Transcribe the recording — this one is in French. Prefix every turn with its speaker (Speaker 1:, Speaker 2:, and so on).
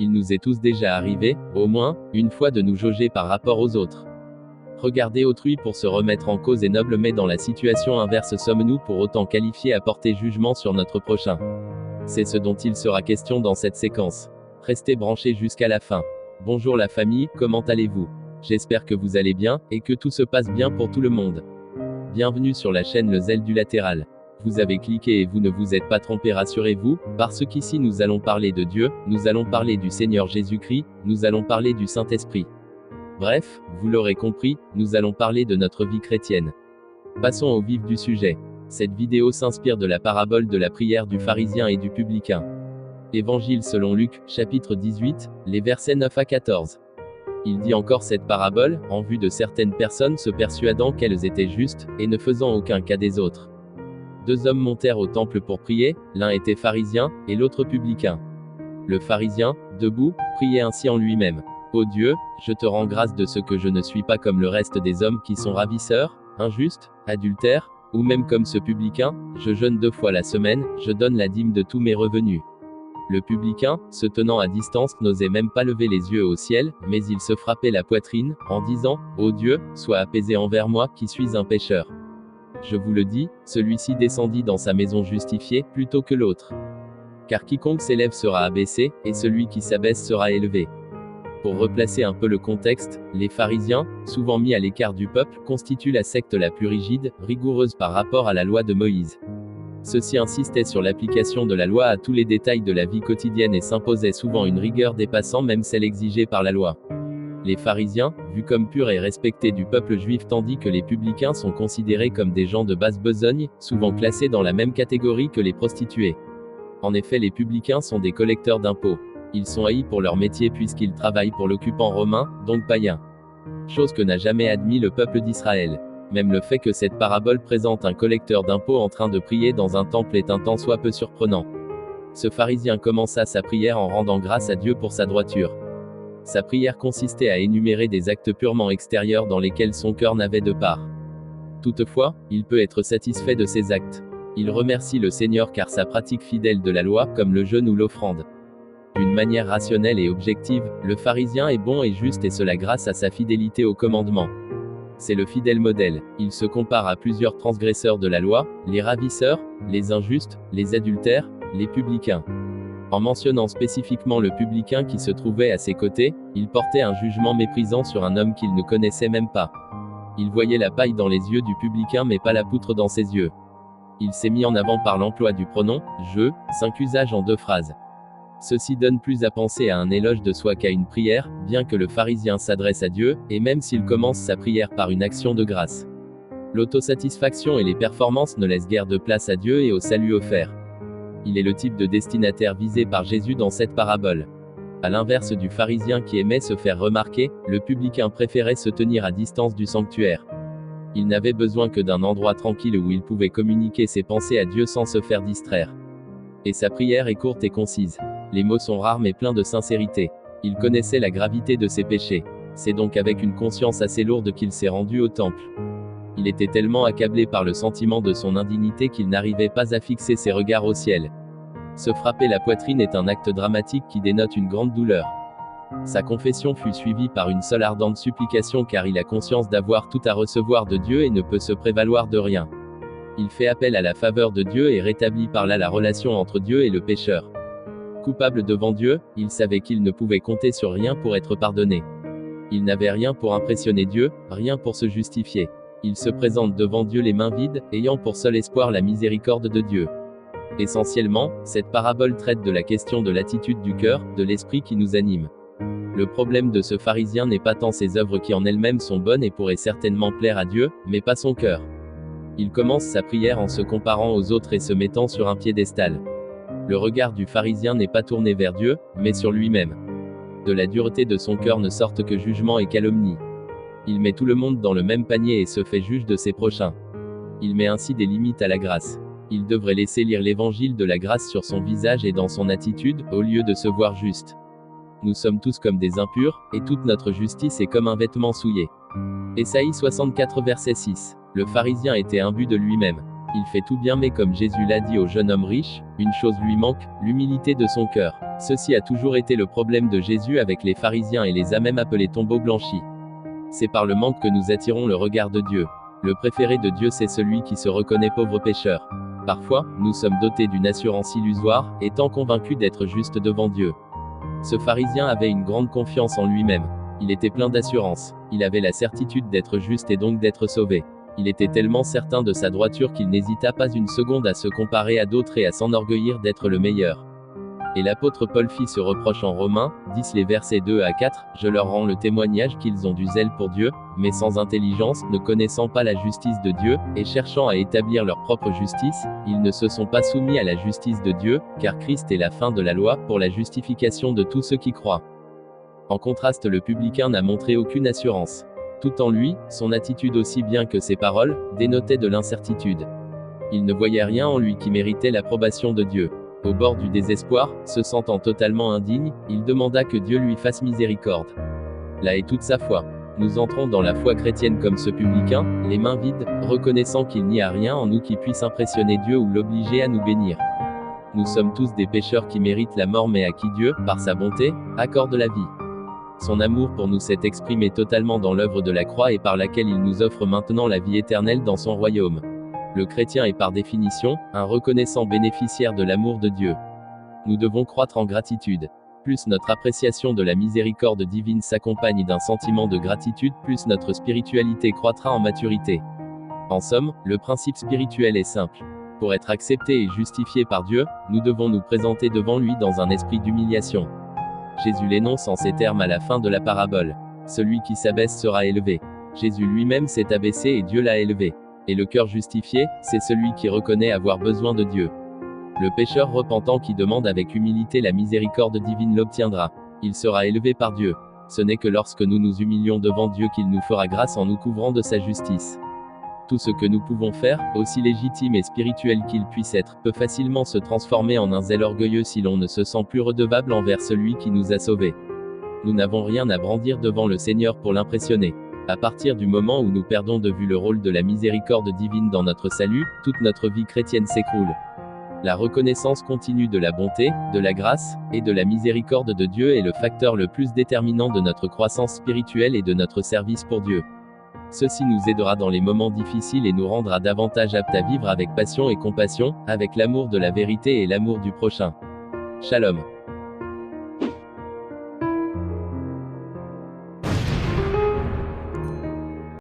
Speaker 1: Il nous est tous déjà arrivé, au moins, une fois de nous jauger par rapport aux autres. Regarder autrui pour se remettre en cause est noble, mais dans la situation inverse, sommes-nous pour autant qualifiés à porter jugement sur notre prochain? C'est ce dont il sera question dans cette séquence. Restez branchés jusqu'à la fin. Bonjour la famille, comment allez-vous? J'espère que vous allez bien, et que tout se passe bien pour tout le monde. Bienvenue sur la chaîne Le Zèle du Latéral. Vous avez cliqué et vous ne vous êtes pas trompé, rassurez-vous, parce qu'ici nous allons parler de Dieu, nous allons parler du Seigneur Jésus-Christ, nous allons parler du Saint-Esprit. Bref, vous l'aurez compris, nous allons parler de notre vie chrétienne. Passons au vif du sujet. Cette vidéo s'inspire de la parabole de la prière du pharisien et du publicain. Évangile selon Luc, chapitre 18, les versets 9 à 14. Il dit encore cette parabole, en vue de certaines personnes se persuadant qu'elles étaient justes, et ne faisant aucun cas des autres. Deux hommes montèrent au temple pour prier, l'un était pharisien, et l'autre publicain. Le pharisien, debout, priait ainsi en lui-même. Ô Dieu, je te rends grâce de ce que je ne suis pas comme le reste des hommes qui sont ravisseurs, injustes, adultères, ou même comme ce publicain, je jeûne 2 fois la semaine, je donne la dîme de tous mes revenus. Le publicain, se tenant à distance, n'osait même pas lever les yeux au ciel, mais il se frappait la poitrine, en disant, ô Dieu, sois apaisé envers moi, qui suis un pécheur. Je vous le dis, celui-ci descendit dans sa maison justifié, plutôt que l'autre. Car quiconque s'élève sera abaissé, et celui qui s'abaisse sera élevé. Pour replacer un peu le contexte, les pharisiens, souvent mis à l'écart du peuple, constituent la secte la plus rigide, rigoureuse par rapport à la loi de Moïse. Ceux-ci insistaient sur l'application de la loi à tous les détails de la vie quotidienne et s'imposaient souvent une rigueur dépassant même celle exigée par la loi. Les pharisiens, vus comme purs et respectés du peuple juif, tandis que les publicains sont considérés comme des gens de basse besogne, souvent classés dans la même catégorie que les prostituées. En effet, les publicains sont des collecteurs d'impôts. Ils sont haïs pour leur métier puisqu'ils travaillent pour l'occupant romain, donc païen. Chose que n'a jamais admis le peuple d'Israël. Même le fait que cette parabole présente un collecteur d'impôts en train de prier dans un temple est un tant soit peu surprenant. Ce pharisien commença sa prière en rendant grâce à Dieu pour sa droiture. Sa prière consistait à énumérer des actes purement extérieurs dans lesquels son cœur n'avait de part. Toutefois, il peut être satisfait de ces actes. Il remercie le Seigneur car sa pratique fidèle de la loi, comme le jeûne ou l'offrande. D'une manière rationnelle et objective, le pharisien est bon et juste, et cela grâce à sa fidélité aux commandements. C'est le fidèle modèle. Il se compare à plusieurs transgresseurs de la loi, les ravisseurs, les injustes, les adultères, les publicains. En mentionnant spécifiquement le publicain qui se trouvait à ses côtés, il portait un jugement méprisant sur un homme qu'il ne connaissait même pas. Il voyait la paille dans les yeux du publicain mais pas la poutre dans ses yeux. Il s'est mis en avant par l'emploi du pronom « je », 5 usages en 2 phrases. Ceci donne plus à penser à un éloge de soi qu'à une prière, bien que le pharisien s'adresse à Dieu, et même s'il commence sa prière par une action de grâce. L'autosatisfaction et les performances ne laissent guère de place à Dieu et au salut offert. Il est le type de destinataire visé par Jésus dans cette parabole. À l'inverse du pharisien qui aimait se faire remarquer, le publicain préférait se tenir à distance du sanctuaire. Il n'avait besoin que d'un endroit tranquille où il pouvait communiquer ses pensées à Dieu sans se faire distraire. Et sa prière est courte et concise. Les mots sont rares mais pleins de sincérité. Il connaissait la gravité de ses péchés. C'est donc avec une conscience assez lourde qu'il s'est rendu au temple. Il était tellement accablé par le sentiment de son indignité qu'il n'arrivait pas à fixer ses regards au ciel. Se frapper la poitrine est un acte dramatique qui dénote une grande douleur. Sa confession fut suivie par une seule ardente supplication car il a conscience d'avoir tout à recevoir de Dieu et ne peut se prévaloir de rien. Il fait appel à la faveur de Dieu et rétablit par là la relation entre Dieu et le pécheur. Coupable devant Dieu, il savait qu'il ne pouvait compter sur rien pour être pardonné. Il n'avait rien pour impressionner Dieu, rien pour se justifier. Il se présente devant Dieu les mains vides, ayant pour seul espoir la miséricorde de Dieu. Essentiellement, cette parabole traite de la question de l'attitude du cœur, de l'esprit qui nous anime. Le problème de ce pharisien n'est pas tant ses œuvres qui en elles-mêmes sont bonnes et pourraient certainement plaire à Dieu, mais pas son cœur. Il commence sa prière en se comparant aux autres et se mettant sur un piédestal. Le regard du pharisien n'est pas tourné vers Dieu, mais sur lui-même. De la dureté de son cœur ne sortent que jugement et calomnie. Il met tout le monde dans le même panier et se fait juge de ses prochains. Il met ainsi des limites à la grâce. Il devrait laisser lire l'évangile de la grâce sur son visage et dans son attitude, au lieu de se voir juste. Nous sommes tous comme des impurs, et toute notre justice est comme un vêtement souillé. Ésaïe 64 verset 6. Le pharisien était imbu de lui-même. Il fait tout bien, mais comme Jésus l'a dit au jeune homme riche, une chose lui manque, l'humilité de son cœur. Ceci a toujours été le problème de Jésus avec les pharisiens, et les a même appelés tombeaux blanchis. C'est par le manque que nous attirons le regard de Dieu. Le préféré de Dieu, c'est celui qui se reconnaît pauvre pécheur. Parfois, nous sommes dotés d'une assurance illusoire, étant convaincus d'être justes devant Dieu. Ce pharisien avait une grande confiance en lui-même. Il était plein d'assurance. Il avait la certitude d'être juste et donc d'être sauvé. Il était tellement certain de sa droiture qu'il n'hésita pas une seconde à se comparer à d'autres et à s'enorgueillir d'être le meilleur. Et l'apôtre Paul fit ce reproche en Romains 10 les versets 2 à 4, « Je leur rends le témoignage qu'ils ont du zèle pour Dieu, mais sans intelligence, ne connaissant pas la justice de Dieu, et cherchant à établir leur propre justice, ils ne se sont pas soumis à la justice de Dieu, car Christ est la fin de la loi, pour la justification de tous ceux qui croient. » En contraste, le publicain n'a montré aucune assurance. Tout en lui, son attitude aussi bien que ses paroles, dénotaient de l'incertitude. Il ne voyait rien en lui qui méritait l'approbation de Dieu. Au bord du désespoir, se sentant totalement indigne, il demanda que Dieu lui fasse miséricorde. Là est toute sa foi. Nous entrons dans la foi chrétienne comme ce publicain, les mains vides, reconnaissant qu'il n'y a rien en nous qui puisse impressionner Dieu ou l'obliger à nous bénir. Nous sommes tous des pécheurs qui méritent la mort, mais à qui Dieu, par sa bonté, accorde la vie. Son amour pour nous s'est exprimé totalement dans l'œuvre de la croix, et par laquelle il nous offre maintenant la vie éternelle dans son royaume. Le chrétien est par définition, un reconnaissant bénéficiaire de l'amour de Dieu. Nous devons croître en gratitude. Plus notre appréciation de la miséricorde divine s'accompagne d'un sentiment de gratitude, plus notre spiritualité croîtra en maturité. En somme, le principe spirituel est simple. Pour être accepté et justifié par Dieu, nous devons nous présenter devant lui dans un esprit d'humiliation. Jésus l'énonce en ces termes à la fin de la parabole. Celui qui s'abaisse sera élevé. Jésus lui-même s'est abaissé et Dieu l'a élevé. Et le cœur justifié, c'est celui qui reconnaît avoir besoin de Dieu. Le pécheur repentant qui demande avec humilité la miséricorde divine l'obtiendra. Il sera élevé par Dieu. Ce n'est que lorsque nous nous humilions devant Dieu qu'il nous fera grâce en nous couvrant de sa justice. Tout ce que nous pouvons faire, aussi légitime et spirituel qu'il puisse être, peut facilement se transformer en un zèle orgueilleux si l'on ne se sent plus redevable envers celui qui nous a sauvés. Nous n'avons rien à brandir devant le Seigneur pour l'impressionner. À partir du moment où nous perdons de vue le rôle de la miséricorde divine dans notre salut, toute notre vie chrétienne s'écroule. La reconnaissance continue de la bonté, de la grâce, et de la miséricorde de Dieu est le facteur le plus déterminant de notre croissance spirituelle et de notre service pour Dieu. Ceci nous aidera dans les moments difficiles et nous rendra davantage aptes à vivre avec passion et compassion, avec l'amour de la vérité et l'amour du prochain. Shalom.